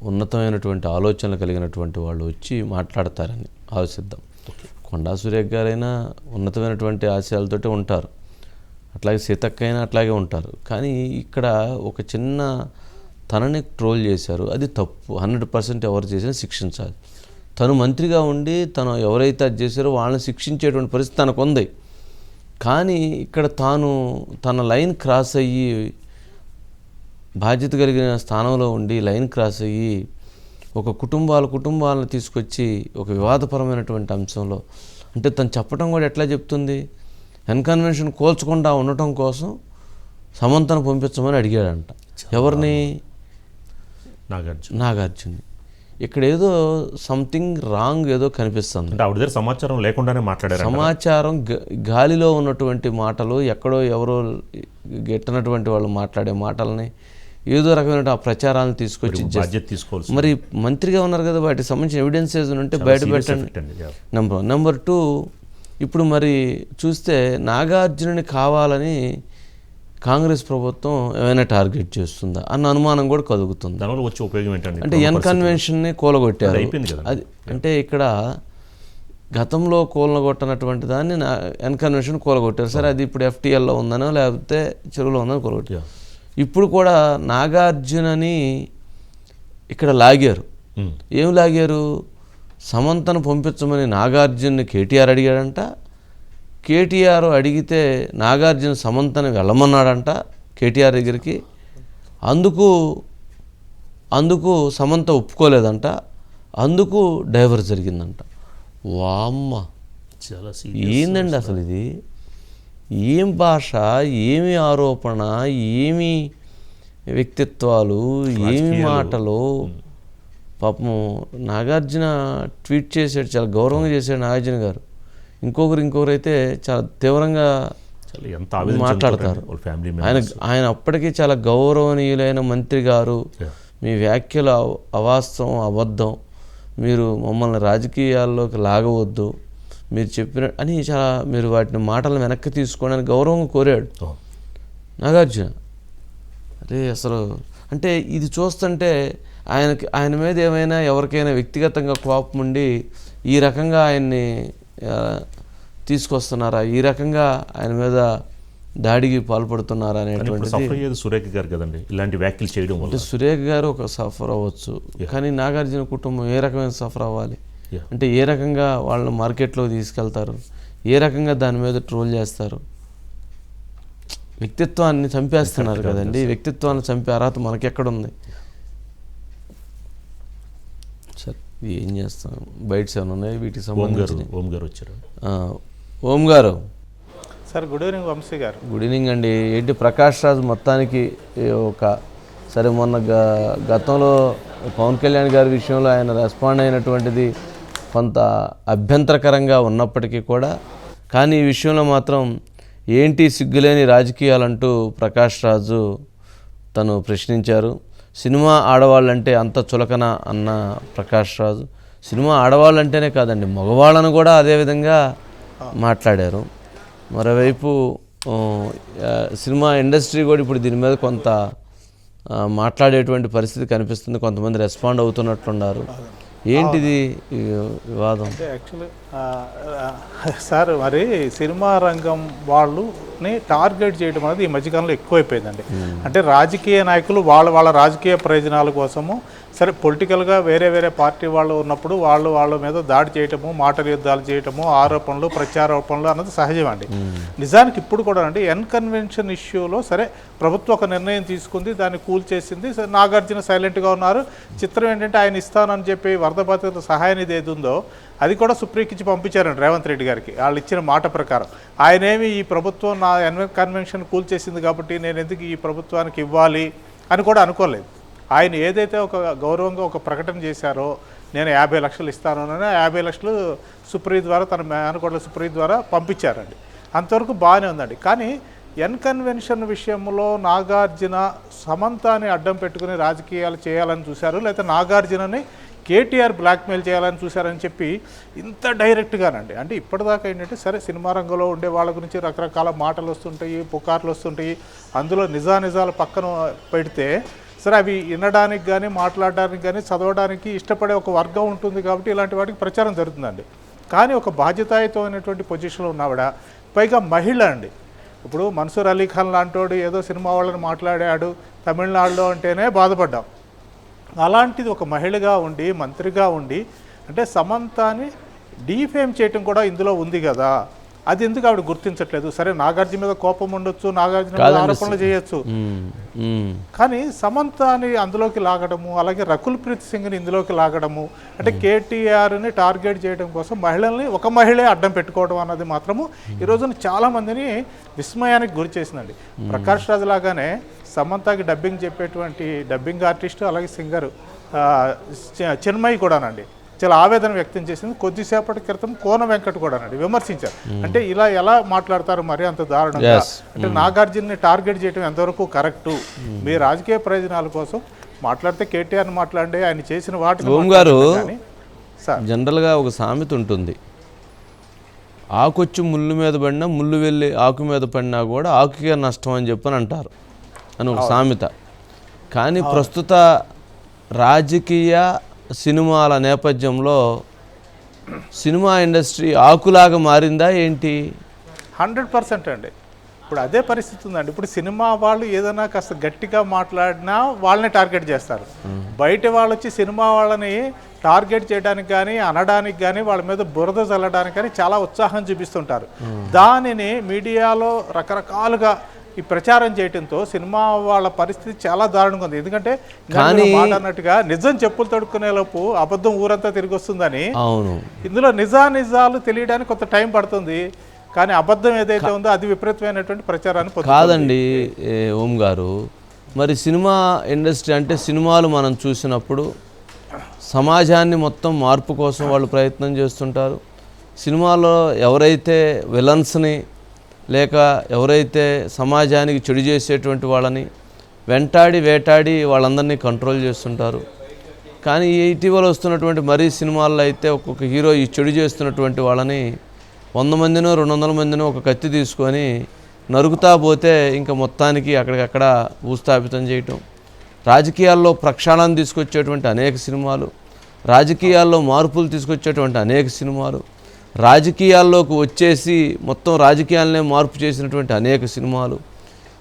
ఉన్నతమైనటువంటి ఆలోచనలు కలిగినటువంటి వాళ్ళు వచ్చి మాట్లాడతారని ఆలోచిద్దాం. కొండా సురేఖ గారైనా ఉన్నతమైనటువంటి ఆశయాలతోటి ఉంటారు, అట్లాగే సీతక్క అయినా అట్లాగే ఉంటారు. కానీ ఇక్కడ ఒక చిన్న తనని ట్రోల్ చేశారు, అది తప్పు. 100% ఎవరు చేసినా శిక్షించాలి. తను మంత్రిగా ఉండి తను ఎవరైతే అది చేశారో వాళ్ళని శిక్షించేటువంటి పరిస్థితి తనకు ఉంది. కానీ ఇక్కడ తాను తన లైన్ క్రాస్ అయ్యి బాధ్యత కలిగిన స్థానంలో ఉండి లైన్ క్రాస్ అయ్యి ఒక కుటుంబాలను తీసుకొచ్చి ఒక వివాదపరమైనటువంటి అంశంలో అంటే తను చెప్పడం కూడా ఎట్లా చెప్తుంది, కన్వెన్షన్ కోల్చకుండా ఉండటం కోసం సమంతను పంపించమని అడిగాడంట. ఎవరిని? నాగార్జున. ఇక్కడ ఏదో సంథింగ్ రాంగ్ ఏదో కనిపిస్తుంది. అంటే ఆవిడ దగ్గర సమాచారం లేకుండానే మాట్లాడారు. సమాచారం గాలిలో ఉన్నటువంటి మాటలు, ఎక్కడో ఎవరో గెట్టనటువంటి వాళ్ళు మాట్లాడే మాటలని ఏదో రకమైన ఆ ప్రచారాలను తీసుకొచ్చి తీసుకోవాలి. మరి మంత్రిగా ఉన్నారు కదా, వాటికి సంబంధించిన ఎవిడెన్సెస్ ఉంటే బయట పెట్టండి. నెంబర్ 2, ఇప్పుడు మరి చూస్తే నాగార్జునని కావాలని కాంగ్రెస్ ప్రభుత్వం ఏమైనా టార్గెట్ చేస్తుందా అన్న అనుమానం కూడా కలుగుతుంది. దానివల్ల వచ్చే ఉపయోగం ఏంటంటే అంటే కన్వెన్షన్ని కూలగొట్టారు. అది అంటే ఇక్కడ గతంలో కూలగొట్టనటువంటి దాన్ని కన్వెన్షన్ కూలగొట్టారు. సరే, అది ఇప్పుడు FTLలో ఉందనో లేకపోతే చెరువులో ఉందని కూలగొట్టారు. ఇప్పుడు కూడా నాగార్జునని ఇక్కడ లాగారు. ఏం లాగారు? సమంతను పంపించమని నాగార్జున్ని KTR అడిగాడంట. KTR అడిగితే నాగార్జున సమంతను వెళ్ళమన్నాడంట KTR దగ్గరికి. అందుకు సమంత ఒప్పుకోలేదంట. అందుకు డైవర్స్ జరిగిందంట. వామ్మ, ఏందండి అసలు ఇది? ఏం భాష, ఏమి ఆరోపణ, ఏమి వ్యక్తిత్వాలు, ఏమి మాటలు. పాపం నాగార్జున ట్వీట్ చేశాడు, చాలా గౌరవంగా చేశాడు నాగార్జున గారు. ఇంకొకరు అయితే చాలా తీవ్రంగా మాట్లాడతారు. ఆయన అప్పటికీ చాలా గౌరవనీయులైన మంత్రి గారు, మీ వ్యాఖ్యలు అవాస్తవం, అబద్ధం, మీరు మమ్మల్ని రాజకీయాల్లోకి లాగవద్దు, మీరు చెప్పిన అని చాలా మీరు వాటిని మాటలను వెనక్కి తీసుకోవడానికి గౌరవంగా కోరాడు నాగార్జున. అరే అసలు అంటే ఇది చూస్తుంటే ఆయన మీద ఏమైనా ఎవరికైనా వ్యక్తిగతంగా కోపం ఉండి ఈ రకంగా ఆయన్ని తీసుకొస్తున్నారా, ఈ రకంగా ఆయన మీద దాడికి పాల్పడుతున్నారా అనేటువంటిది సురేఖ గారు కదండి ఇలాంటి వ్యాఖ్యలు చేయడం. అంటే సురేఖ గారు ఒక సఫర్ అవ్వచ్చు, కానీ నాగార్జున కుటుంబం ఏ రకమైన సఫర్ అవ్వాలి అంటే ఏ రకంగా వాళ్ళని మార్కెట్లో తీసుకెళ్తారు, ఏ రకంగా దాని మీద ట్రోల్ చేస్తారు. వ్యక్తిత్వాన్ని చంపేస్తున్నారు కదండి. వ్యక్తిత్వాన్ని చంపే అర్హత మనకెక్కడుంది? సరే, ఏం చేస్తాం, బయట ఏమైనా ఉన్నాయి వీటికి సంబంధించి. ఓం గారు సార్, గుడ్ ఈవినింగ్. వంశీ గారు గుడ్ ఈవినింగ్ అండి. ఏంటి ప్రకాష్ రాజ్ మొత్తానికి సరే మొన్న గతంలో పవన్ కళ్యాణ్ గారి విషయంలో ఆయన రెస్పాండ్ అయినటువంటిది కొంత అభ్యంతరకరంగా ఉన్నప్పటికీ కూడా, కానీ ఈ విషయంలో మాత్రం ఏంటి సిగ్గులేని రాజకీయాలంటూ ప్రకాష్ రాజు తను ప్రశ్నించారు. సినిమా ఆడవాళ్ళంటే అంత చులకన అన్న ప్రకాష్ రాజు సినిమా ఆడవాళ్ళంటేనే కాదండి, మగవాళ్ళను కూడా అదేవిధంగా మాట్లాడారు. మరోవైపు సినిమా ఇండస్ట్రీ కూడా ఇప్పుడు దీని మీద కొంత మాట్లాడేటువంటి పరిస్థితి కనిపిస్తుంది. కొంతమంది రెస్పాండ్ అవుతున్నట్లున్నారు. ఏంటిది వివాదం? అంటే యాక్చువల్లీ సార్, మరి సినిమా రంగం వాళ్ళని టార్గెట్ చేయడం అనేది ఈ మధ్యకాలంలో ఎక్కువైపోయిందండి. అంటే రాజకీయ నాయకులు వాళ్ళ రాజకీయ ప్రయోజనాల కోసము సరే పొలిటికల్గా వేరే పార్టీ వాళ్ళు ఉన్నప్పుడు వాళ్ళ మీద దాడి చేయటము, మాటల యుద్ధాలు చేయటము, ఆరోపణలు, ప్రత్యారోపణలు అన్నది సహజం అండి. నిజానికి ఇప్పుడు కూడా అండి కన్వెన్షన్ ఇష్యూలో సరే ప్రభుత్వం ఒక నిర్ణయం తీసుకుంది, దాన్ని కూల్చేసింది. నాగార్జున సైలెంట్గా ఉన్నారు. చిత్రం ఏంటంటే ఆయన ఇస్తానని చెప్పి వరద బాధితుల సహాయానిధి ఏది ఉందో అది కూడా సుప్రీంకి పంపించారండి రేవంత్ రెడ్డి గారికి. వాళ్ళు ఇచ్చిన మాట ప్రకారం ఆయనేమి ఈ ప్రభుత్వం నా కన్వెన్షన్ కూల్చేసింది కాబట్టి నేను ఎందుకు ఈ ప్రభుత్వానికి ఇవ్వాలి అని కూడా అనుకోలేదు. ఆయన ఏదైతే ఒక గౌరవంగా ఒక ప్రకటన చేశారో, నేను 50 లక్షలు ఇస్తానని 50 లక్షలు సుప్రీం ద్వారా తన మేనకోట్ల సుప్రీం ద్వారా పంపించారండి. అంతవరకు బాగానే ఉందండి. కానీ కన్వెన్షన్ విషయంలో నాగార్జున సమంతాని అడ్డం పెట్టుకుని రాజకీయాలు చేయాలని చూశారు, లేకపోతే నాగార్జునని KTR బ్లాక్మెయిల్ చేయాలని చూశారని చెప్పి ఇంత డైరెక్ట్గానండి. అంటే ఇప్పటిదాకా ఏంటంటే సరే సినిమా రంగంలో ఉండే వాళ్ళ గురించి రకరకాల మాటలు వస్తుంటాయి, పుకార్లు వస్తుంటాయి. అందులో నిజాలు పక్కన పెడితే సరే అవి వినడానికి కానీ మాట్లాడడానికి కానీ చదవడానికి ఇష్టపడే ఒక వర్గం ఉంటుంది కాబట్టి ఇలాంటి వాటికి ప్రచారం జరుగుతుందండి. కానీ ఒక బాధ్యతాయుతమైనటువంటి పొజిషన్లో ఉన్నవిడ, పైగా మహిళ అండి. ఇప్పుడు మన్సూర్ అలీ ఖాన్ లాంటోడు ఏదో సినిమా వాళ్ళని మాట్లాడాడు తమిళనాడులో అంటేనే బాధపడ్డాం. అలాంటిది ఒక మహిళగా ఉండి మంత్రిగా ఉండి అంటే సమంతాని డీఫేమ్ చేయటం కూడా ఇందులో ఉంది కదా, అది ఎందుకు ఆవిడ గుర్తించట్లేదు? సరే నాగార్జున మీద కోపం ఉండొచ్చు, నాగార్జున మీద ఆరోపణలు చేయొచ్చు, కానీ సమంతాని అందులోకి లాగడము, అలాగే రకుల్ ప్రీత్ సింగ్ని ఇందులోకి లాగడము, అంటే కేటీఆర్ని టార్గెట్ చేయడం కోసం మహిళల్ని ఒక మహిళే అడ్డం పెట్టుకోవడం అన్నది మాత్రము ఈ రోజున చాలామందిని విస్మయానికి గురి చేసిందండి. ప్రకాష్ రాజ్ లాగానే సమంతకి డబ్బింగ్ చెప్పేటువంటి డబ్బింగ్ ఆర్టిస్టు అలాగే సింగర్ చిన్మయి కూడానండి చాలా ఆవేదన వ్యక్తం చేసింది. కొద్దిసేపటి క్రితం కోన వెంకట్ కూడానండి విమర్శించారు. అంటే ఇలా ఎలా మాట్లాడతారు మరి అంత దారుణంగా, అంటే నాగార్జున్ని టార్గెట్ చేయడం ఎంతవరకు కరెక్టు? మీ రాజకీయ ప్రయోజనాల కోసం మాట్లాడితే కేటీఆర్ని మాట్లాడి ఆయన చేసిన వాటిని ఓం గారు జనరల్గా ఒక సామెత ఉంటుంది, ఆకొచ్చి ముళ్ళు మీద పడినా ముళ్ళు వెళ్ళి ఆకు మీద పడినా కూడా ఆకుకే నష్టం అని చెప్పని అంటారు అని ఒక సామెత. కానీ ప్రస్తుత రాజకీయ సినిమాల నేపథ్యంలో సినిమా ఇండస్ట్రీ ఆకులాగా మారిందా ఏంటి? 100% అండి. ఇప్పుడు అదే పరిస్థితి ఉందండి. ఇప్పుడు సినిమా వాళ్ళు ఏదైనా కాస్త గట్టిగా మాట్లాడినా వాళ్ళని టార్గెట్ చేస్తారు. బయట వాళ్ళు వచ్చి సినిమా వాళ్ళని టార్గెట్ చేయడానికి కానీ అనడానికి కానీ వాళ్ళ మీద బురద చల్లడానికి కానీ చాలా ఉత్సాహం చూపిస్తుంటారు. దానిని మీడియాలో రకరకాలుగా ఈ ప్రచారం చేయడంతో సినిమా వాళ్ళ పరిస్థితి చాలా దారుణంగా ఉంది. ఎందుకంటే మాట అన్నట్టుగా నిజం చెప్పులు తడుక్కునే లోపు అబద్ధం ఊరంతా తిరిగి వస్తుందని, ఇందులో నిజాలు తెలియడానికి కొంత టైం పడుతుంది. కానీ అబద్ధం ఏదైతే ఉందో అది విపరీతమైనటువంటి ప్రచారాన్ని కాదండి. ఓం గారు, మరి సినిమా ఇండస్ట్రీ అంటే సినిమాలు మనం చూసినప్పుడు సమాజాన్ని మొత్తం మార్పు కోసం వాళ్ళు ప్రయత్నం చేస్తుంటారు. సినిమాలో ఎవరైతే విలన్స్ని లేక ఎవరైతే సమాజానికి చెడు చేసేటువంటి వాళ్ళని వేటాడి వాళ్ళందరినీ కంట్రోల్ చేస్తుంటారు. కానీ ఇటీవల వస్తున్నటువంటి మరీ సినిమాల్లో అయితే ఒక్కొక్క హీరో ఈ చెడు చేస్తున్నటువంటి వాళ్ళని 100 మందినో 200 మందినో ఒక కత్తి తీసుకొని నరుకుతా పోతే ఇంకా మొత్తానికి అక్కడికక్కడ భూస్థాపితం చేయటం, రాజకీయాల్లో ప్రక్షాళన తీసుకొచ్చేటువంటి అనేక సినిమాలు, రాజకీయాల్లో మార్పులు తీసుకొచ్చేటువంటి అనేక సినిమాలు, రాజకీయాల్లోకి వచ్చేసి మొత్తం రాజకీయాలనే మార్పు చేసినటువంటి అనేక సినిమాలు,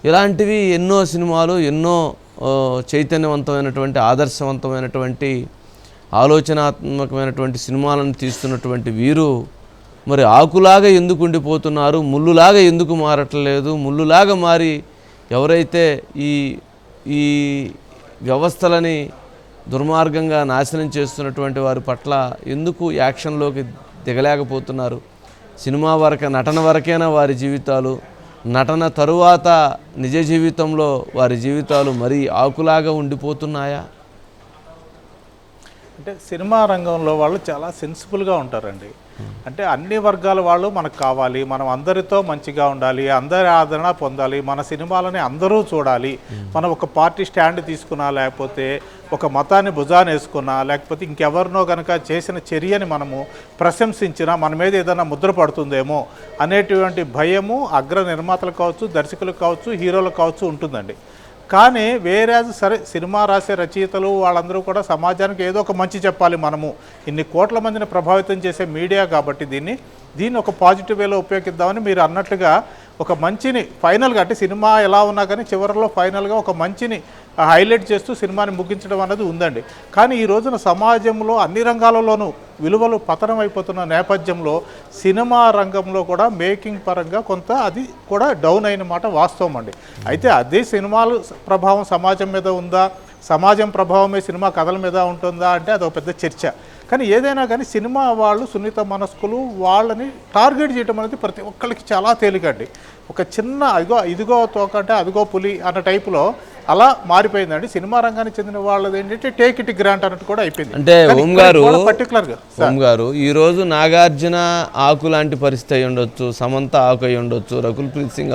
ఇలాంటివి ఎన్నో సినిమాలు, ఎన్నో చైతన్యవంతమైనటువంటి ఆదర్శవంతమైనటువంటి ఆలోచనాత్మకమైనటువంటి సినిమాలను తీస్తున్నటువంటి వీరు మరి ఆకులాగా ఎందుకు ఉండిపోతున్నారు, ముళ్ళులాగా ఎందుకు మారట్లేదు? ముళ్ళులాగా మారి ఎవరైతే ఈ వ్యవస్థలని దుర్మార్గంగా నాశనం చేస్తున్నటువంటి వారి పట్ల ఎందుకు యాక్షన్లోకి దిగలేకపోతున్నారు? సినిమా నటన వరకైనా వారి జీవితాలు, నటన తరువాత నిజ జీవితంలో వారి జీవితాలు మరీ ఆకులాగా ఉండిపోతున్నాయా? అంటే సినిమా రంగంలో వాళ్ళు చాలా సెన్సిబుల్గా ఉంటారండి. అంటే అన్ని వర్గాల వాళ్ళు మనకు కావాలి, మనం అందరితో మంచిగా ఉండాలి, అందరి ఆదరణ పొందాలి, మన సినిమాలని అందరూ చూడాలి. మనం ఒక పార్టీ స్టాండ్ తీసుకున్నా, లేకపోతే ఒక మతాన్ని భుజాన్ని వేసుకున్నా, లేకపోతే ఇంకెవరినో కనుక చేసిన చర్యని మనము ప్రశంసించినా మన మీద ఏదైనా ముద్ర పడుతుందేమో అనేటువంటి భయము అగ్ర నిర్మాతలకు కావచ్చు, దర్శకులకు కావచ్చు, హీరోలకు కావచ్చు ఉంటుందండి. కానీ వేరే సరే సినిమా రాసే రచయితలు వాళ్ళందరూ కూడా సమాజానికి ఏదో ఒక మంచి చెప్పాలి, మనము ఇన్ని కోట్ల మందిని ప్రభావితం చేసే మీడియా కాబట్టి దీన్ని ఒక పాజిటివ్ వేలో ఉపయోగిద్దామని మీరు అన్నట్టుగా ఒక మంచిని ఫైనల్గా, అంటే సినిమా ఎలా ఉన్నా కానీ చివరిలో ఫైనల్గా ఒక మంచిని హైలైట్ చేస్తూ సినిమాని ముగించడం అనేది ఉందండి. కానీ ఈ రోజున సమాజంలో అన్ని రంగాలలోనూ విలువలు పతనం అయిపోతున్న నేపథ్యంలో సినిమా రంగంలో కూడా మేకింగ్ పరంగా కొంత అది కూడా డౌన్ అయిన మాట వాస్తవం అండి. అయితే అదే సినిమాలు ప్రభావం సమాజం మీద ఉందా, సమాజం ప్రభావమే సినిమా కథల మీద ఉంటుందా అంటే అదొక పెద్ద చర్చ. కానీ ఏదైనా కానీ సినిమా వాళ్ళు సున్నిత మనస్కులు, వాళ్ళని టార్గెట్ చేయడం అనేది ప్రతి ఒక్కరికి చాలా తేలికండి. ఒక చిన్న ఇదిగో తోకంటే అదిగో పులి అన్న టైపులో అలా మారిపోయిందండి. సినిమా రంగానికి చెందిన వాళ్ళది ఏంటంటే టేక్ ఇట్ గ్రాంట్ అన్నట్టు కూడా అయిపోయింది. అంటే పర్టికులర్గా ఓం గారు ఈరోజు నాగార్జున ఆకు లాంటి పరిస్థితి అయి ఉండొచ్చు, సమంత ఆకు అయి ఉండొచ్చు, రకుల్ ప్రీత్ సింగ్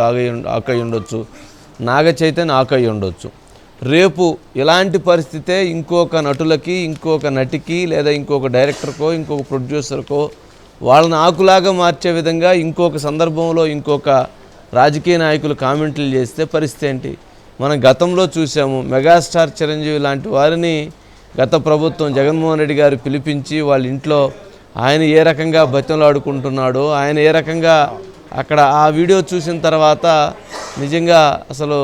ఆకు అయి ఉండొచ్చు, నాగ చైతన్య ఆకు అయి ఉండొచ్చు. రేపు ఇలాంటి పరిస్థితే ఇంకొక నటులకి, ఇంకొక నటికి, లేదా ఇంకొక డైరెక్టర్కో, ఇంకొక ప్రొడ్యూసర్కో వాళ్ళని ఆకులాగా మార్చే విధంగా ఇంకొక సందర్భంలో ఇంకొక రాజకీయ నాయకులు కామెంట్లు చేస్తే పరిస్థితి ఏంటి? మనం గతంలో చూసాము. మెగాస్టార్ చిరంజీవి లాంటి వారిని గత ప్రభుత్వం జగన్మోహన్ రెడ్డి గారు పిలిపించి వాళ్ళ ఇంట్లో ఆయన ఏ రకంగా బతిమలాడుకుంటున్నాడో, ఆయన ఏ రకంగా అక్కడ ఆ వీడియో చూసిన తర్వాత నిజంగా అసలు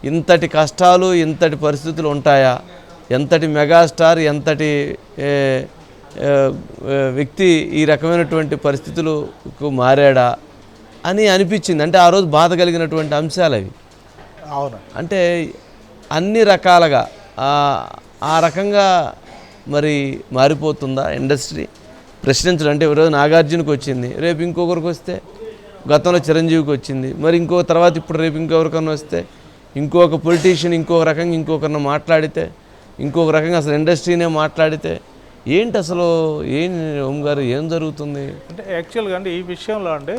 ఇంతటి కష్టాలు, ఇంతటి పరిస్థితులు ఉంటాయా, ఎంతటి మెగాస్టార్, ఎంతటి వ్యక్తి ఈ రకమైనటువంటి పరిస్థితులకు మారాడా అని అనిపించింది. అంటే ఆ రోజు బాధ కలిగినటువంటి అంశాలు అవి. అవును. అంటే అన్ని రకాలుగా ఆ రకంగా మరి మారిపోతుందా ఇండస్ట్రీ? ప్రశ్నించడం అంటే ఈరోజు నాగార్జునకు వచ్చింది, రేపు ఇంకొకరికి వస్తే, గతంలో చిరంజీవికి వచ్చింది, మరి ఇంకో తర్వాత ఇప్పుడు రేపు ఇంకొకరికన్నా వస్తే, ఇంకొక పొలిటీషియన్ ఇంకొక రకంగా ఇంకొకరిని మాట్లాడితే, ఇంకొక రకంగా అసలు ఇండస్ట్రీనే మాట్లాడితే ఏంటి అసలు? ఓం గారు ఏం జరుగుతుంది? అంటే యాక్చువల్గా అండి ఈ విషయంలో అంటే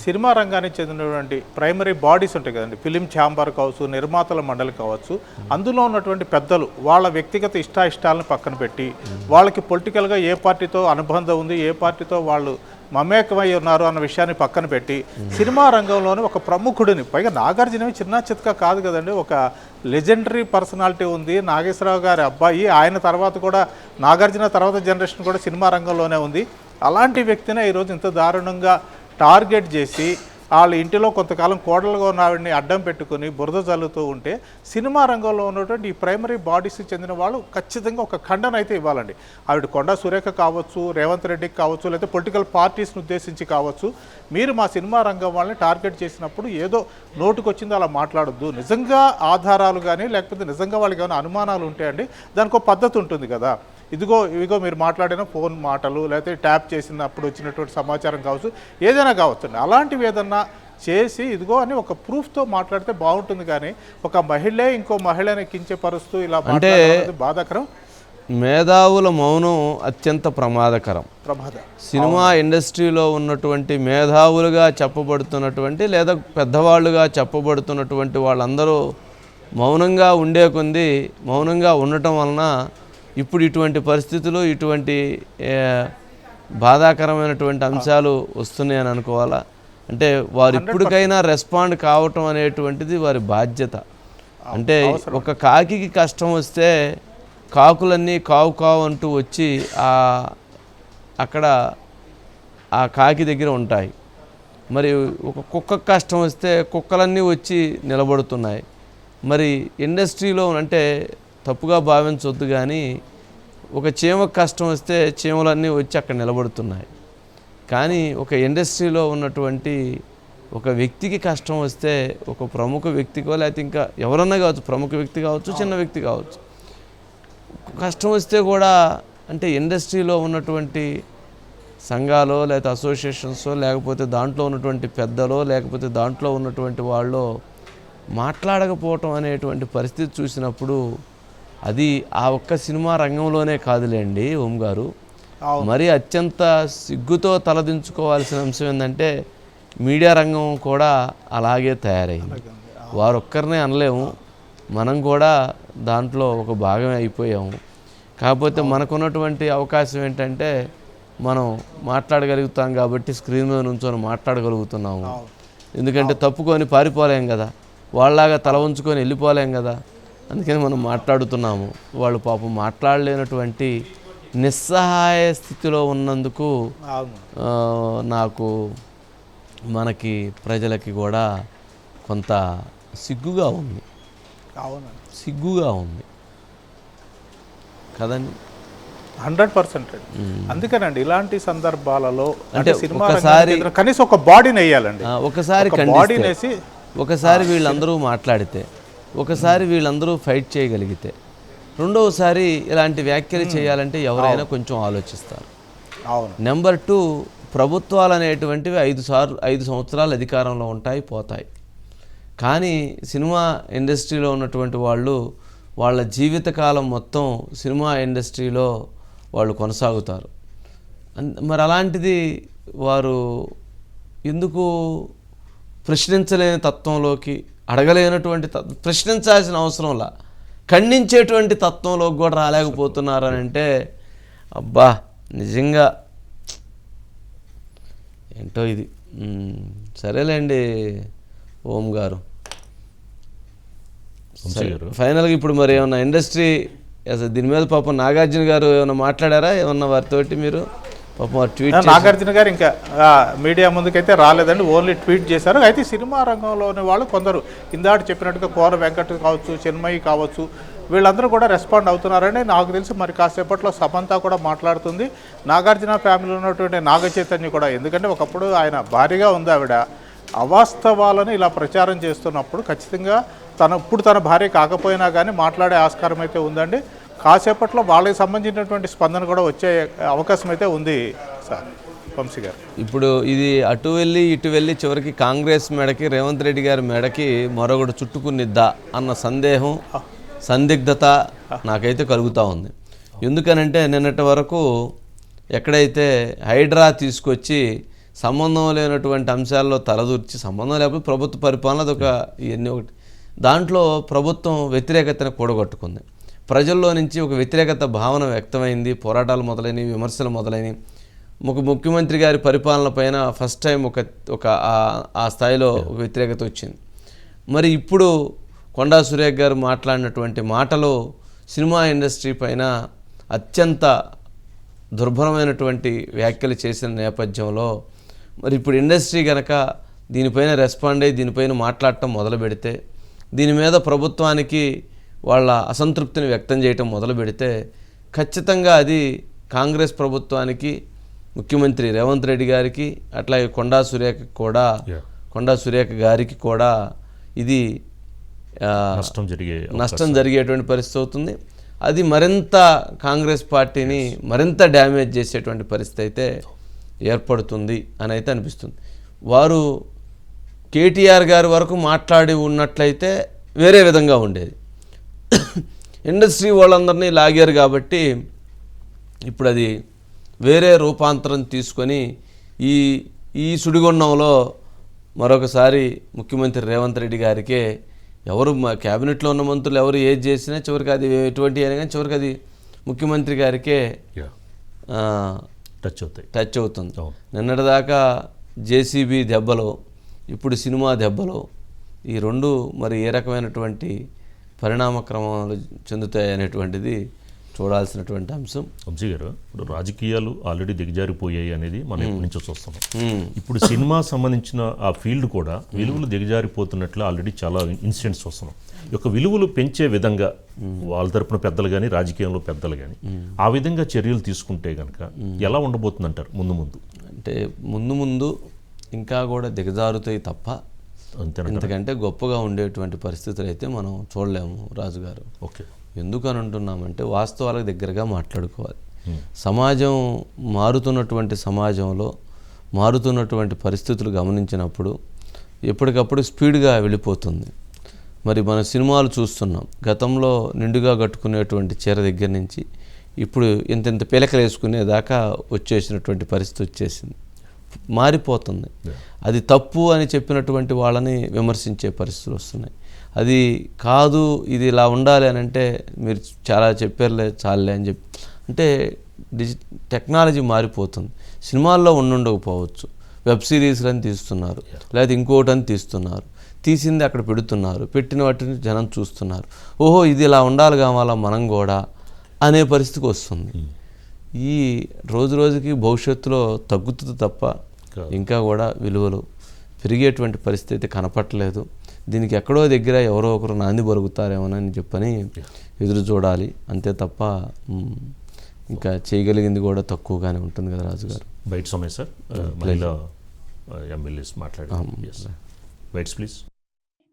సినిమా రంగానికి చెందినటువంటి ప్రైమరీ బాడీస్ ఉంటాయి కదండి, ఫిలిం ఛాంబర్ కావచ్చు, నిర్మాతల మండలి కావచ్చు, అందులో ఉన్నటువంటి పెద్దలు వాళ్ళ వ్యక్తిగత ఇష్టాయిష్టాలను పక్కన పెట్టి వాళ్ళకి పొలిటికల్గా ఏ పార్టీతో అనుబంధం ఉంది, ఏ పార్టీతో వాళ్ళు మమేకమై ఉన్నారు అన్న విషయాన్ని పక్కన పెట్టి సినిమా రంగంలోని ఒక ప్రముఖుడిని, పైగా నాగార్జున చిన్న చిత్క కాదు కదండి, ఒక లెజెండరీ పర్సనాలిటీ ఉంది. నాగేశ్వరరావు గారి అబ్బాయి, ఆయన తర్వాత కూడా నాగార్జున తర్వాత జనరేషన్ కూడా సినిమా రంగంలోనే ఉంది. అలాంటి వ్యక్తినే ఈరోజు ఇంత దారుణంగా టార్గెట్ చేసి వాళ్ళ ఇంటిలో కొంతకాలం కోడలుగా ఉన్న ఆవిడని అడ్డం పెట్టుకుని బురద జల్లుతూ ఉంటే సినిమా రంగంలో ఉన్నటువంటి ఈ ప్రైమరీ బాడీస్కి చెందిన వాళ్ళు ఖచ్చితంగా ఒక ఖండన అయితే ఇవ్వాలండి. ఆవిడ కొండా సురేఖ కావచ్చు, రేవంత్ రెడ్డికి కావచ్చు, లేకపోతే పొలిటికల్ పార్టీస్ని ఉద్దేశించి కావచ్చు, మీరు మా సినిమా రంగం వాళ్ళని టార్గెట్ చేసినప్పుడు ఏదో నోటుకొచ్చిందో అలా మాట్లాడొద్దు. నిజంగా ఆధారాలు కానీ లేకపోతే నిజంగా వాళ్ళకి ఏమైనా అనుమానాలు ఉంటాయండి, దానికి ఒక పద్ధతి ఉంటుంది కదా. ఇవిగో మీరు మాట్లాడిన ఫోన్ మాటలు, లేకపోతే ట్యాప్ చేసినప్పుడు వచ్చినటువంటి సమాచారం కావచ్చు, ఏదైనా కావచ్చు, అలాంటివి ఏదన్నా చేసి ఇదిగో అని ఒక ప్రూఫ్తో మాట్లాడితే బాగుంటుంది. కానీ ఒక మహిళే ఇంకో మహిళని కించపరుస్తూ ఇలా మాట్లాడడం బాధాకరం. మేధావుల మౌనం అత్యంత ప్రమాదకరం. సినిమా ఇండస్ట్రీలో ఉన్నటువంటి మేధావులుగా చెప్పబడుతున్నటువంటి లేదా పెద్దవాళ్ళుగా చెప్పబడుతున్నటువంటి వాళ్ళందరూ మౌనంగా ఉండే కొంది, మౌనంగా ఉండటం వలన ఇప్పుడు ఇటువంటి పరిస్థితులు, ఇటువంటి బాధాకరమైనటువంటి అంశాలు వస్తున్నాయని అనుకోవాలా? అంటే వారు ఇప్పటికైనా రెస్పాండ్ కావటం అనేటువంటిది వారి బాధ్యత. అంటే ఒక కాకికి కష్టం వస్తే కాకులన్నీ కావు కావు అంటూ వచ్చి అక్కడ ఆ కాకి దగ్గర ఉంటాయి. మరి ఒక కుక్కకు కష్టం వస్తే కుక్కలన్నీ వచ్చి నిలబడుతున్నాయి. మరి ఇండస్ట్రీలో అంటే తప్పుగా భావించవద్దు, కానీ ఒక చీమకు కష్టం వస్తే చీమలన్నీ వచ్చి అక్కడ నిలబడుతున్నాయి. కానీ ఒక ఇండస్ట్రీలో ఉన్నటువంటి ఒక వ్యక్తికి కష్టం వస్తే, ఒక ప్రముఖ వ్యక్తికో లేకపోతే ఇంకా ఎవరన్నా కావచ్చు, ప్రముఖ వ్యక్తి కావచ్చు, చిన్న వ్యక్తి కావచ్చు, కష్టం వస్తే కూడా అంటే ఇండస్ట్రీలో ఉన్నటువంటి సంఘాలో లేకపోతే అసోసియేషన్సో లేకపోతే దాంట్లో ఉన్నటువంటి పెద్దలో లేకపోతే దాంట్లో ఉన్నటువంటి వాళ్ళు మాట్లాడకపోవటం అనేటువంటి పరిస్థితి చూసినప్పుడు అది ఆ ఒక్క సినిమా రంగంలోనే కాదులేండి ఓం గారు, మరి అత్యంత సిగ్గుతో తలదించుకోవాల్సిన అంశం ఏంటంటే మీడియా రంగం కూడా అలాగే తయారైంది. వారొక్కరినే అనలేము, మనం కూడా దాంట్లో ఒక భాగమే అయిపోయాము. కాకపోతే మనకున్నటువంటి అవకాశం ఏంటంటే మనం మాట్లాడగలుగుతాం కాబట్టి స్క్రీన్ మీద నుంచొని మాట్లాడగలుగుతున్నాము. ఎందుకంటే తప్పుకొని పారిపోలేం కదా, వాళ్ళలాగా తల ఉంచుకొని వెళ్ళిపోలేం కదా, అందుకని మనం మాట్లాడుతున్నాము. వాళ్ళు పాపం మాట్లాడలేనటువంటి నిస్సహాయ స్థితిలో ఉన్నందుకు నాకు మనకి ప్రజలకి కూడా కొంత సిగ్గుగా ఉంది. సిగ్గుగా ఉంది కదండి. 100%. అందుకేనండి ఇలాంటి సందర్భాలలో అంటే ఒకసారి కనీసం ఒక బాడీని వేయాలండి. ఒకసారి వీళ్ళందరూ మాట్లాడితే, ఒకసారి వీళ్ళందరూ ఫైట్ చేయగలిగితే, రెండవసారి ఇలాంటి వ్యాఖ్యలు చేయాలంటే ఎవరైనా కొంచెం ఆలోచిస్తారు. నెంబర్ 2, ప్రభుత్వాలు అనేటువంటివి 5 సంవత్సరాలు అధికారంలో ఉంటాయి, పోతాయి. కానీ సినిమా ఇండస్ట్రీలో ఉన్నటువంటి వాళ్ళు వాళ్ళ జీవితకాలం మొత్తం సినిమా ఇండస్ట్రీలో వాళ్ళు కొనసాగుతారు. మరి అలాంటిది వారు ఎందుకు ప్రశ్నించలేని తత్వంలోకి, అడగలేనటువంటి ప్రశ్నించాల్సిన అవసరంలా ఖండించేటువంటి తత్వంలోకి కూడా రాలేకపోతున్నారని అంటే అబ్బా నిజంగా ఏంటో ఇది. సరేలేండి ఓం గారు, వంశీ గారు ఫైనల్గా ఇప్పుడు మరి ఏమన్నా ఇండస్ట్రీ అసలు దీని మీద పాపం నాగార్జున గారు ఏమన్నా మాట్లాడారా ఏమన్నా వారితోటి మీరు పాపం వారు ట్వీట్ నాగార్జున గారు ఇంకా మీడియా ముందుకైతే రాలేదండి, ఓన్లీ ట్వీట్ చేశారు. అయితే సినిమా రంగంలోని వాళ్ళు కొందరు ఇందాక చెప్పినట్టుగా కోర వెంకట్ కావచ్చు, చిన్మయి కావచ్చు, వీళ్ళందరూ కూడా రెస్పాండ్ అవుతున్నారని నాకు తెలిసి మరి కాసేపట్లో సమంత కూడా మాట్లాడుతుంది. నాగార్జున ఫ్యామిలీలో ఉన్నటువంటి నాగ చైతన్య కూడా, ఎందుకంటే ఒకప్పుడు ఆయన భారీగా ఉంది ఆవిడ, అవాస్తవాలను ఇలా ప్రచారం చేస్తున్నప్పుడు ఖచ్చితంగా తన భార్య కాకపోయినా కానీ మాట్లాడే ఆస్కారం అయితే ఉందండి. కాసేపట్లో వాళ్ళకి సంబంధించినటువంటి స్పందన కూడా వచ్చే అవకాశం అయితే ఉంది సార్ వంశీ గారు. ఇప్పుడు ఇది అటు వెళ్ళి ఇటు వెళ్ళి చివరికి కాంగ్రెస్ మెడకి రేవంత్ రెడ్డి గారి మెడకి మరొకటి చుట్టుకునిద్దా అన్న సందేహం సందిగ్ధత నాకైతే కలుగుతూ ఉంది. ఎందుకనంటే నిన్నటి వరకు ఎక్కడైతే హైడ్రా తీసుకొచ్చి సంబంధం లేనటువంటి అంశాల్లో తలదూర్చి, సంబంధం లేకపోతే ప్రభుత్వ పరిపాలన అదొక ఇవన్నీ ఒకటి, దాంట్లో ప్రభుత్వం వ్యతిరేకతను కూడగట్టుకుంది. ప్రజల్లో నుంచి ఒక వ్యతిరేకత భావన వ్యక్తమైంది, పోరాటాలు మొదలైనవి, విమర్శలు మొదలైనవి. ముఖ్యమంత్రి గారి పరిపాలన పైన ఫస్ట్ టైం ఒక ఆ స్థాయిలో ఒక వ్యతిరేకత వచ్చింది. మరి ఇప్పుడు కొండా సురేఖ గారు మాట్లాడినటువంటి మాటలు సినిమా ఇండస్ట్రీ పైన అత్యంత దుర్భరమైనటువంటి వ్యాఖ్యలు చేసిన నేపథ్యంలో మరి ఇప్పుడు ఇండస్ట్రీ కనుక దీనిపైన రెస్పాండ్ అయ్యి దీనిపైన మాట్లాడటం మొదలు పెడితే, దీని మీద ప్రభుత్వానికి వాళ్ళ అసంతృప్తిని వ్యక్తం చేయటం మొదలు పెడితే ఖచ్చితంగా అది కాంగ్రెస్ ప్రభుత్వానికి, ముఖ్యమంత్రి రేవంత్ రెడ్డి గారికి, అట్లాగే కొండా సురేఖ గారికి కూడా ఇది నష్టం జరిగేటువంటి పరిస్థితి అవుతుంది. అది మరింత కాంగ్రెస్ పార్టీని మరింత డ్యామేజ్ చేసేటువంటి పరిస్థితి అయితే ఏర్పడుతుంది అని అయితే అనిపిస్తుంది. వారు కేటీఆర్ గారి వరకు మాట్లాడి ఉన్నట్లయితే వేరే విధంగా ఉండేది. ఇండస్ట్రీ వాళ్ళందరినీ లాగారు కాబట్టి ఇప్పుడు అది వేరే రూపాంతరం తీసుకొని ఈ సుడిగుండంలో మరొకసారి ముఖ్యమంత్రి రేవంత్ రెడ్డి గారికే, ఎవరు క్యాబినెట్లో ఉన్న మంత్రులు ఎవరు ఏది చేసినా చివరికి అది ఎటువంటి అయినా కానీ చివరికి అది ముఖ్యమంత్రి గారికే టచ్ అవుతుంది. నిన్నటిదాకా జేసీబీ దెబ్బలు, ఇప్పుడు సినిమా దెబ్బలు, ఈ రెండు మరి ఏ రకమైనటువంటి పరిణామ క్రమాలు చెందుతాయి అనేటువంటిది చూడాల్సినటువంటి అంశం. వంశీ గారు, ఇప్పుడు రాజకీయాలు ఆల్రెడీ దిగజారిపోయాయి అనేది మనం ఎప్పటి నుంచో చూస్తున్నాం. ఇప్పుడు సినిమా సంబంధించిన ఆ ఫీల్డ్ కూడా విలువలు దిగజారిపోతున్నట్లు ఆల్రెడీ చాలా ఇన్సిడెంట్స్ వస్తున్నాం. ఈ యొక్క విలువలు పెంచే విధంగా వాళ్ళ తరపున పెద్దలు కానీ, రాజకీయంలో పెద్దలు కానీ ఆ విధంగా చర్యలు తీసుకుంటే కనుక ఎలా ఉండబోతుంది అంటారు ముందు? అంటే ముందు ఇంకా కూడా దిగజారుతాయి తప్ప ఇంతకంటే గొప్పగా ఉండేటువంటి పరిస్థితులు అయితే మనం చూడలేము రాజుగారు. ఓకే, ఎందుకని అంటున్నామంటే వాస్తవాలకు దగ్గరగా మాట్లాడుకోవాలి. సమాజం మారుతున్నటువంటి సమాజంలో మారుతున్నటువంటి పరిస్థితులు గమనించినప్పుడు ఎప్పటికప్పుడు స్పీడ్గా వెళ్ళిపోతుంది. మరి మన సినిమాలు చూస్తున్నాం, గతంలో నిండుగా కట్టుకునేటువంటి చీర దగ్గర నుంచి ఇప్పుడు ఇంత పిలకలు వేసుకునేదాకా వచ్చేసినటువంటి పరిస్థితి వచ్చేసింది, మారిపోతుంది. అది తప్పు అని చెప్పినటువంటి వాళ్ళని విమర్శించే పరిస్థితులు వస్తున్నాయి. అది కాదు, ఇది ఇలా ఉండాలి అని అంటే మీరు చాలా చెప్పారులే చాలులే అని చెప్పి, అంటే టెక్నాలజీ మారిపోతుంది. సినిమాల్లో ఉండకపోవచ్చు, వెబ్ సిరీస్లని తీస్తున్నారు, లేదా ఇంకోటని తీస్తున్నారు, తీసింది అక్కడ పెడుతున్నారు, పెట్టిన వాటిని జనం చూస్తున్నారు. ఓహో ఇది ఇలా ఉండాలి కావాలా మనం కూడా అనే పరిస్థితికి వస్తుంది. ఈ రోజుకి భవిష్యత్తులో తగ్గుతుంది తప్ప ఇంకా కూడా విలువలు పెరిగేటువంటి పరిస్థితి కనపట్టలేదు. దీనికి ఎక్కడో దగ్గర ఎవరో ఒకరు నాంది బరుగుతారేమోనని చెప్పని ఎదురు చూడాలి అంతే తప్ప ఇంకా చేయగలిగింది కూడా తక్కువగానే ఉంటుంది కదా రాజుగారు. బయట సమయం సార్, మహిళా ఎమ్మెల్యేస్ మాట్లాడారు. Bytes please.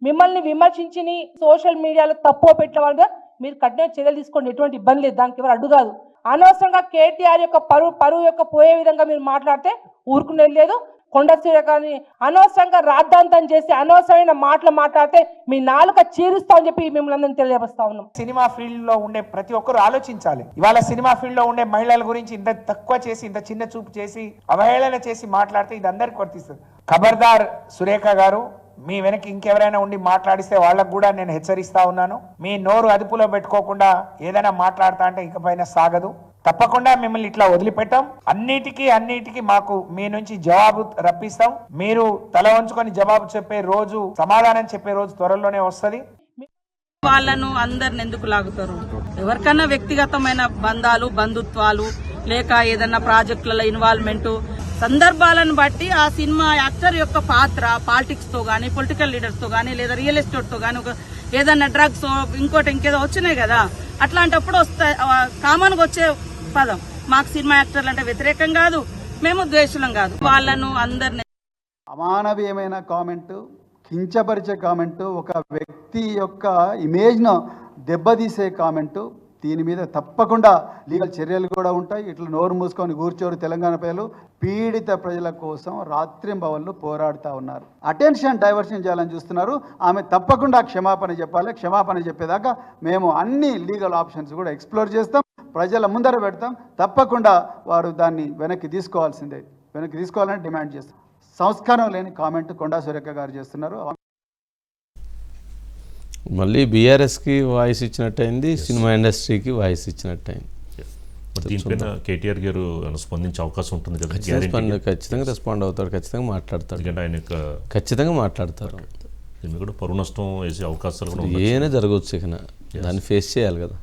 మిమ్మల్ని విమర్శించి సోషల్ మీడియాలో తప్పు పెట్టిన వాళ్ళగా మీరు కఠిన చర్యలు తీసుకోండి, ఎటువంటి ఇబ్బంది లేదు, దానికి ఎవరు అడ్డు కాదు. అనవసరంగా కేటీఆర్ యొక్క పరువు యొక్క పోయే విధంగా మీరు మాట్లాడితే ఊరుకునేది లేదు. కొండా సురేఖని అనవసరంగా రాద్ధాంతం చేసి అనవసరమైన మాటలు మాట్లాడితే మీ నాలుక చీరుస్తామని చెప్పి మిమ్మల్ని అందరినీ తెలియజేస్తా ఉన్నాం. సినిమా ఫీల్డ్ లో ఉండే ప్రతి ఒక్కరు ఆలోచించాలి. ఇవాళ సినిమా ఫీల్డ్ లో ఉండే మహిళల గురించి ఇంత తక్కువ చేసి, ఇంత చిన్న చూపు చేసి, అవహేళన చేసి మాట్లాడితే ఇది అందరికి వర్తిస్తుంది. ఖబర్దార్ సురేఖ గారు, మీ వెనక ఇంకెవరైనా ఉండి మాట్లాడిస్తే వాళ్ళకు కూడా నేను హెచ్చరిస్తా ఉన్నాను. మీ నోరు అదుపులో పెట్టుకోకుండా ఏదైనా మాట్లాడతా అంటే ఇకపైన సాగదు. తప్పకుండా మిమ్మల్ని ఇట్లా వదిలిపెట్టాం. అన్నిటికీ మాకు మీ నుంచి జవాబు రప్పిస్తాం. మీరు తల వంచుకొని జవాబు చెప్పే రోజు, సమాధానం చెప్పే రోజు త్వరలోనే వస్తుంది. వాళ్ళను అందరిని ఎందుకు లాగుతారు? ఎవరికన్నా వ్యక్తిగతమైన బంధాలు, బంధుత్వాలు, లేక ఏదన్నా ప్రాజెక్టులలో ఇన్వాల్వ్మెంట్, సందర్భాలను బట్టి ఆ సినిమా యాక్టర్ యొక్క పాత్ర పాలిటిక్స్ తో గానీ, పొలిటికల్ లీడర్స్ తో గానీ, లేదా రియల్ ఎస్టేట్ తో గానీ, ఏదన్నా డ్రగ్స్ ఇంకేదో వచ్చినాయి కదా, అట్లాంటప్పుడు వస్తాయి. కామన్ గా వచ్చే పదం. మాకు సినిమా యాక్టర్లు అంటే వ్యతిరేకం కాదు, మేము ద్వేషులం కాదు. వాళ్ళను అందరిని అమానవీయమైన కామెంటు, కించపరిచే కామెంటు, ఒక వ్యక్తి యొక్క ఇమేజ్ను దెబ్బతీసే కామెంటు, దీని మీద తప్పకుండా లీగల్ చర్యలు కూడా ఉంటాయి. ఇట్లా నోరు మూసుకొని కూర్చోరు తెలంగాణ ప్రజలు పీడిత ప్రజల కోసం రాత్రింబవళ్ళు పోరాడుతూ ఉన్నారు. అటెన్షన్ డైవర్షన్ చేయాలని చూస్తున్నారు. ఆమె తప్పకుండా క్షమాపణ చెప్పాలి. క్షమాపణ చెప్పేదాకా మేము అన్ని లీగల్ ఆప్షన్స్ కూడా ఎక్స్ప్లోర్ చేస్తాం, ప్రజల ముందర పెడతాం. తప్పకుండా వారు దాన్ని వెనక్కి తీసుకోవాలని డిమాండ్ చేస్తాం. సంస్కారం లేని కామెంట్ కొండా సురేఖ గారు చేస్తున్నారు. మళ్ళీ బీఆర్ఎస్కి వాయిస్ ఇచ్చినట్టయింది, సినిమా ఇండస్ట్రీకి వాయిస్ ఇచ్చినట్టయింది. దీనిపైన కేటీఆర్ గారు స్పందించే అవకాశం ఉంటుంది కదా? ఖచ్చితంగా రెస్పాండ్ అవుతాడు, ఖచ్చితంగా మాట్లాడతాడు, ఎందుకంటే ఆయన ఖచ్చితంగా మాట్లాడతారు. దీన్ని కూడా పరువు నష్టం వేసే అవకాశాలు కూడా ఏమైనా జరగవచ్చు, ఇక దాన్ని ఫేస్ చేయాలి కదా.